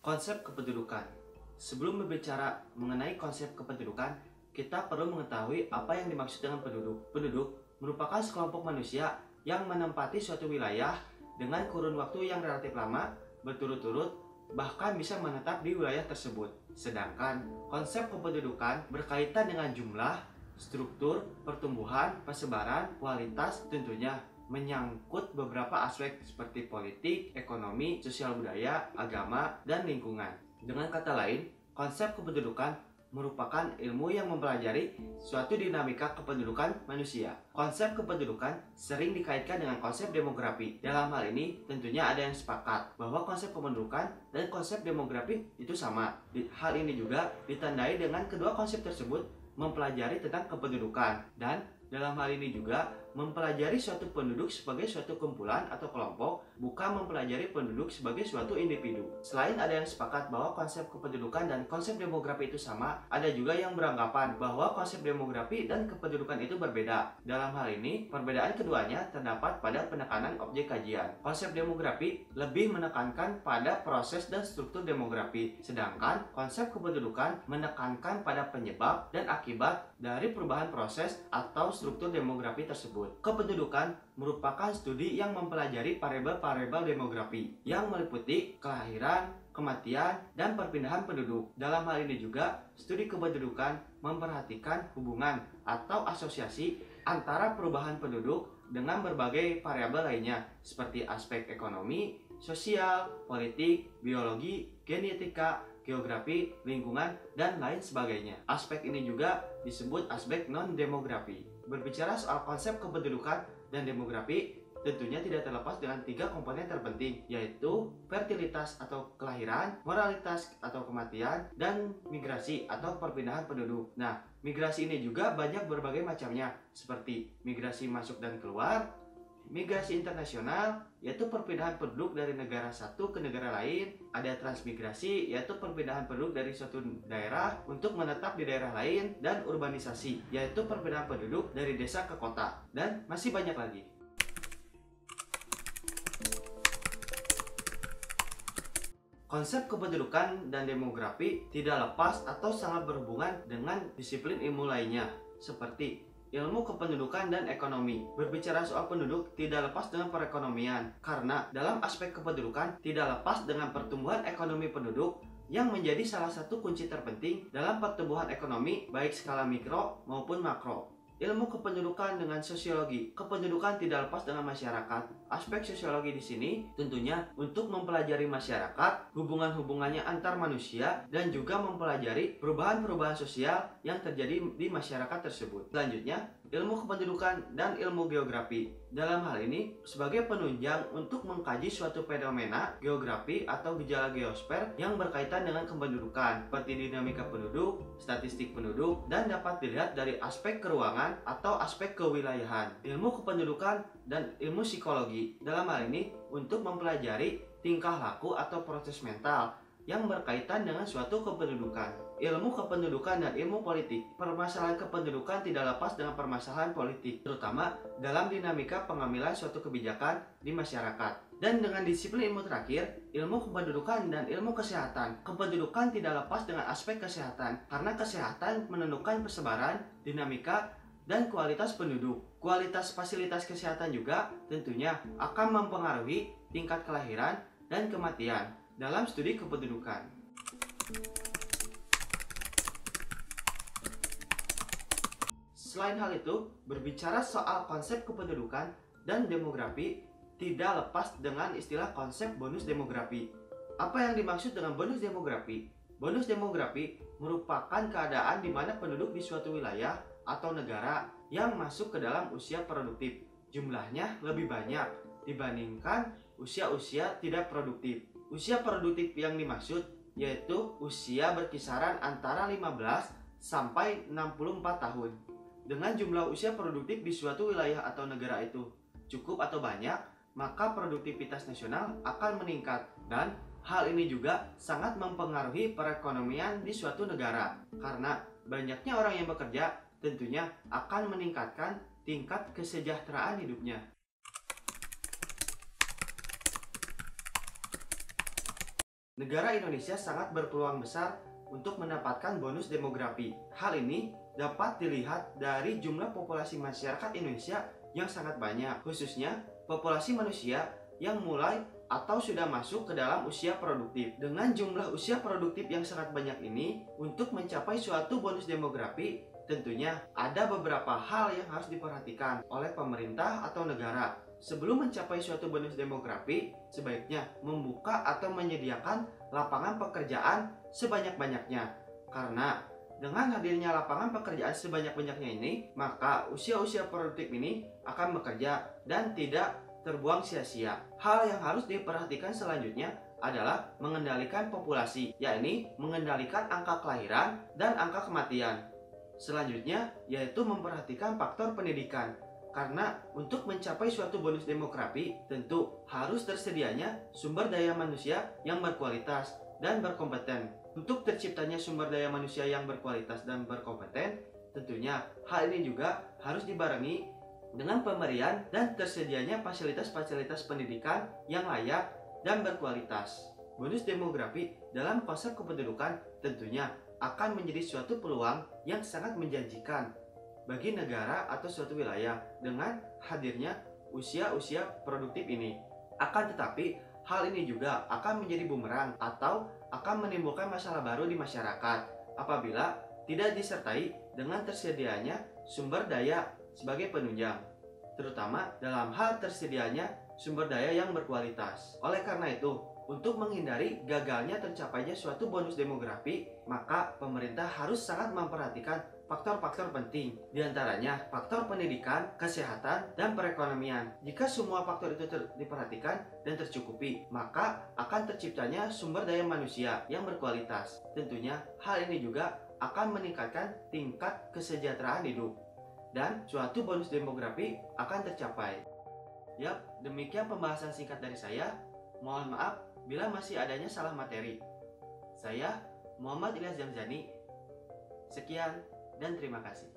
Konsep kependudukan. Sebelum berbicara mengenai konsep kependudukan, kita perlu mengetahui apa yang dimaksud dengan penduduk. Penduduk merupakan sekelompok manusia yang menempati suatu wilayah dengan kurun waktu yang relatif lama, berturut-turut, bahkan bisa menetap di wilayah tersebut. Sedangkan konsep kependudukan berkaitan dengan jumlah, struktur, pertumbuhan, persebaran, kualitas, tentunya menyangkut beberapa aspek seperti politik, ekonomi, sosial budaya, agama, dan lingkungan. Dengan kata lain, konsep kependudukan merupakan ilmu yang mempelajari suatu dinamika kependudukan manusia. Konsep kependudukan sering dikaitkan dengan konsep demografi. Dalam hal ini, tentunya ada yang sepakat bahwa konsep kependudukan dan konsep demografi itu sama. Hal ini juga ditandai dengan kedua konsep tersebut mempelajari tentang kependudukan, dan dalam hal ini juga mempelajari suatu penduduk sebagai suatu kumpulan atau kelompok, bukan mempelajari penduduk sebagai suatu individu. Selain ada yang sepakat bahwa konsep kependudukan dan konsep demografi itu sama, ada juga yang beranggapan bahwa konsep demografi dan kependudukan itu berbeda. Dalam hal ini, perbedaan keduanya terdapat pada penekanan objek kajian. Konsep demografi lebih menekankan pada proses dan struktur demografi, sedangkan konsep kependudukan menekankan pada penyebab dan akibat dari perubahan proses atau struktur demografi tersebut. Kependudukan merupakan studi yang mempelajari variabel-variabel demografi yang meliputi kelahiran, kematian, dan perpindahan penduduk. Dalam hal ini juga, studi kependudukan memperhatikan hubungan atau asosiasi antara perubahan penduduk dengan berbagai variabel lainnya seperti aspek ekonomi, sosial, politik, biologi, genetika, geografi, lingkungan, dan lain sebagainya. Aspek ini juga disebut aspek non-demografi. Berbicara soal konsep kependudukan dan demografi, tentunya tidak terlepas dengan tiga komponen terpenting, yaitu fertilitas atau kelahiran, moralitas atau kematian, dan migrasi atau perpindahan penduduk. Nah, migrasi ini juga banyak berbagai macamnya, seperti migrasi masuk dan keluar, migrasi internasional, yaitu perpindahan penduduk dari negara satu ke negara lain. Ada transmigrasi, yaitu perpindahan penduduk dari suatu daerah untuk menetap di daerah lain. Dan urbanisasi, yaitu perpindahan penduduk dari desa ke kota. Dan masih banyak lagi. Konsep kependudukan dan demografi tidak lepas atau sangat berhubungan dengan disiplin ilmu lainnya, seperti ilmu kependudukan dan ekonomi. Berbicara soal penduduk tidak lepas dengan perekonomian, karena dalam aspek kependudukan tidak lepas dengan pertumbuhan ekonomi penduduk yang menjadi salah satu kunci terpenting dalam pertumbuhan ekonomi baik skala mikro maupun makro. Ilmu kependudukan dengan sosiologi. Kependudukan tidak lepas dengan masyarakat. Aspek sosiologi di sini tentunya untuk mempelajari masyarakat, hubungan-hubungannya antar manusia, dan juga mempelajari perubahan-perubahan sosial yang terjadi di masyarakat tersebut. Selanjutnya, ilmu kependudukan dan ilmu geografi. Dalam hal ini, sebagai penunjang untuk mengkaji suatu fenomena geografi atau gejala geosfer yang berkaitan dengan kependudukan, seperti dinamika penduduk, statistik penduduk, dan dapat dilihat dari aspek keuangan atau aspek kewilayahan. Ilmu kependudukan dan ilmu psikologi. Dalam hal ini, untuk mempelajari tingkah laku atau proses mental yang berkaitan dengan suatu kependudukan. Ilmu kependudukan dan ilmu politik. Permasalahan kependudukan tidak lepas dengan permasalahan politik, terutama dalam dinamika pengambilan suatu kebijakan di masyarakat. Dan dengan disiplin ilmu terakhir, ilmu kependudukan dan ilmu kesehatan. Kependudukan tidak lepas dengan aspek kesehatan, karena kesehatan menentukan persebaran, dinamika, dan kualitas penduduk. Kualitas fasilitas kesehatan juga tentunya akan mempengaruhi tingkat kelahiran dan kematian dalam studi kependudukan. Selain hal itu, berbicara soal konsep kependudukan dan demografi tidak lepas dengan istilah konsep bonus demografi. Apa yang dimaksud dengan bonus demografi? Bonus demografi merupakan keadaan di mana penduduk di suatu wilayah atau negara yang masuk ke dalam usia produktif jumlahnya lebih banyak dibandingkan usia-usia tidak produktif. Usia produktif yang dimaksud yaitu usia berkisaran antara 15 sampai 64 tahun. Dengan jumlah usia produktif di suatu wilayah atau negara itu cukup atau banyak, maka produktivitas nasional akan meningkat, dan hal ini juga sangat mempengaruhi perekonomian di suatu negara. Karena banyaknya orang yang bekerja tentunya akan meningkatkan tingkat kesejahteraan hidupnya. Negara Indonesia sangat berpeluang besar untuk mendapatkan bonus demografi. Hal ini dapat dilihat dari jumlah populasi masyarakat Indonesia yang sangat banyak, khususnya populasi manusia yang mulai atau sudah masuk ke dalam usia produktif. Dengan jumlah usia produktif yang sangat banyak ini, untuk mencapai suatu bonus demografi, tentunya ada beberapa hal yang harus diperhatikan oleh pemerintah atau negara. Sebelum mencapai suatu bonus demografi, sebaiknya membuka atau menyediakan lapangan pekerjaan sebanyak-banyaknya. Karena dengan hadirnya lapangan pekerjaan sebanyak-banyaknya ini, maka usia-usia produktif ini akan bekerja dan tidak terbuang sia-sia. Hal yang harus diperhatikan selanjutnya adalah mengendalikan populasi, yakni mengendalikan angka kelahiran dan angka kematian. Selanjutnya yaitu memperhatikan faktor pendidikan. Karena untuk mencapai suatu bonus demografi, tentu harus tersedianya sumber daya manusia yang berkualitas dan berkompeten. Untuk terciptanya sumber daya manusia yang berkualitas dan berkompeten, tentunya hal ini juga harus dibarengi dengan pemberian dan tersedianya fasilitas-fasilitas pendidikan yang layak dan berkualitas. Bonus demografi dalam konsep kependudukan tentunya akan menjadi suatu peluang yang sangat menjanjikan bagi negara atau suatu wilayah dengan hadirnya usia-usia produktif ini. Akan tetapi, hal ini juga akan menjadi bumerang atau akan menimbulkan masalah baru di masyarakat apabila tidak disertai dengan tersedianya sumber daya sebagai penunjang, terutama dalam hal tersedianya sumber daya yang berkualitas. Oleh karena itu, untuk menghindari gagalnya tercapainya suatu bonus demografi, maka pemerintah harus sangat memperhatikan faktor-faktor penting, diantaranya faktor pendidikan, kesehatan, dan perekonomian. Jika semua faktor itu diperhatikan dan tercukupi, maka akan terciptanya sumber daya manusia yang berkualitas. Tentunya hal ini juga akan meningkatkan tingkat kesejahteraan hidup, dan suatu bonus demografi akan tercapai. Yap, demikian pembahasan singkat dari saya. Mohon maaf bila masih adanya salah materi. Saya Muhammad Ilyas Jamzani. Sekian dan terima kasih.